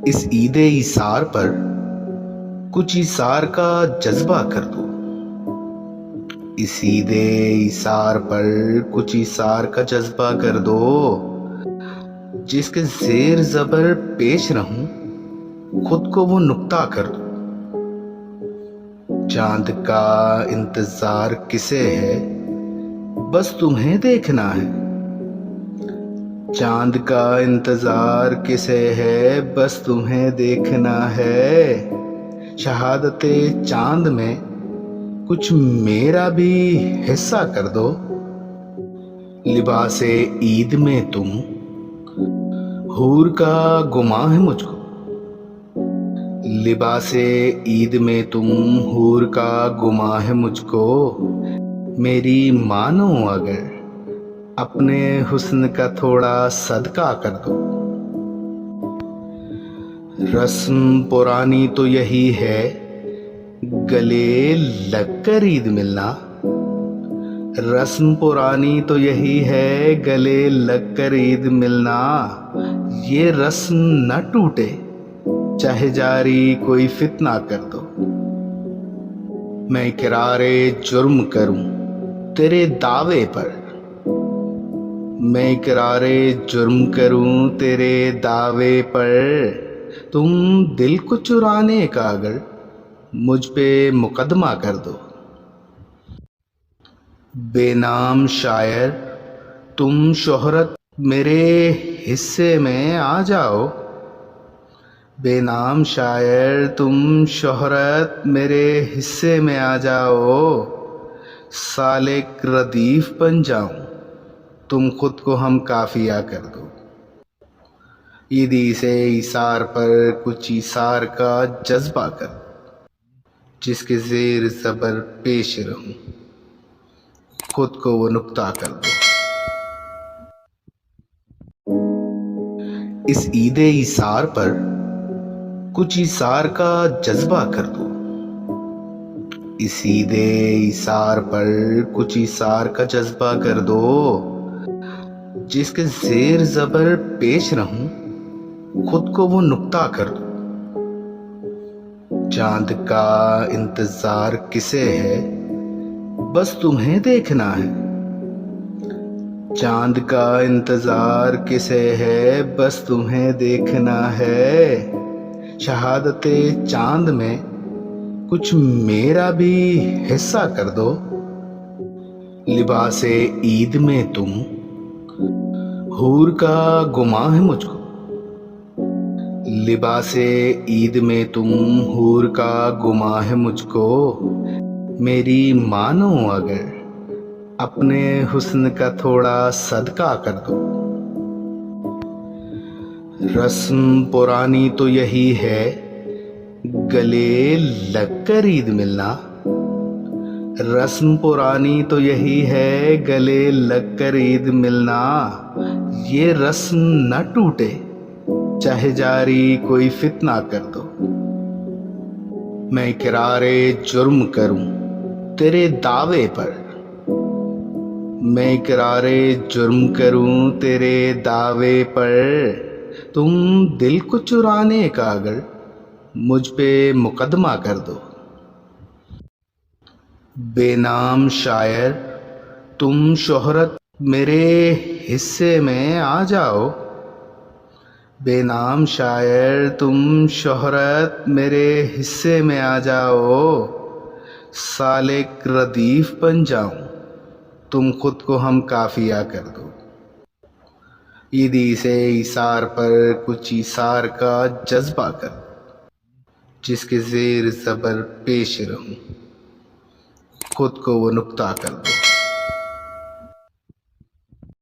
اس عید ایثار پر کچھ ایثار کا جذبہ کر دو۔ اس عید ایثار پر کچھ ایثار کا جذبہ کر دو، جس کے زیر زبر پیش رہوں خود کو وہ نقطہ کر دو۔ چاند کا انتظار کسے ہے بس تمہیں دیکھنا ہے۔ چاند کا انتظار کسے ہے بس تمہیں دیکھنا ہے۔ شہادت چاند میں کچھ میرا بھی حصہ کر دو۔ لباس عید میں تم حور کا گماں ہے مجھ کو۔ لباس عید میں تم حور کا گماں ہے مجھ کو۔ میری مانو اگر اپنے حسن کا تھوڑا صدقہ کر دو۔ رسم پرانی تو یہی ہے گلے لگ کر عید ملنا۔ رسم پرانی تو یہی ہے گلے لگ کر عید ملنا۔ یہ رسم نہ ٹوٹے چاہے جاری کوئی فتنہ کر دو۔ میں اقرار جرم کروں تیرے دعوے پر۔ میں اقرار جرم کروں تیرے دعوے پر۔ تم دل کو چرانے کا اگر مجھ پہ مقدمہ کر دو۔ بے نام شاعر تم شہرت میرے حصے میں آ جاؤ۔ بے نام شاعر تم شہرت میرے حصے میں آ جاؤ۔ سالک ردیف بن جاؤں تم خود کو ہم کافیہ کر دو۔ عیدی سے ایثار پر کچھ ایثار کا جذبہ کر جس کے زیر زبر پیش رہوں خود کو وہ نقطہ کر دو۔ اس عید ایثار پر کچھ ایثار کا جذبہ کر دو۔ اس عید ایثار پر کچھ ایثار کا جذبہ کر دو، جس کے زیر زبر پیش رہوں خود کو وہ نقطہ کر دو۔ چاند کا انتظار کسے ہے بس تمہیں دیکھنا ہے۔ چاند کا انتظار کسے ہے بس تمہیں دیکھنا ہے۔ شہادت چاند میں کچھ میرا بھی حصہ کر دو۔ لباس عید میں تم حور کا گماں ہے مجھ کو۔ لباس عید میں تم حور کا گماں ہے مجھ کو۔ میری مانو اگر اپنے حسن کا تھوڑا صدقہ کر دو۔ رسم پرانی تو یہی ہے گلے لگ کر عید ملنا۔ رسم پرانی تو یہی ہے گلے لگ کر عید ملنا۔ یہ رسم نہ ٹوٹے چاہے جاری کوئی فتنہ کر دو۔ میں اقرار جرم کروں تیرے دعوے پر۔ میں اقرار جرم کروں تیرے دعوے پر۔ تم دل کو چرانے کا اگر مجھ پہ مقدمہ کر دو۔ بے نام شاعر تم شہرت میرے حصے میں آ جاؤ۔ بے نام شاعر تم شہرت میرے حصے میں آ جاؤ۔ سالک ردیف بن جاؤں تم خود کو ہم کافیہ کر دو۔ عیدی سے ایثار پر کچھ ایثار کا جذبہ کر جس کے زیر زبر پیش رہوں خود کو وہ نقطہ کر دو۔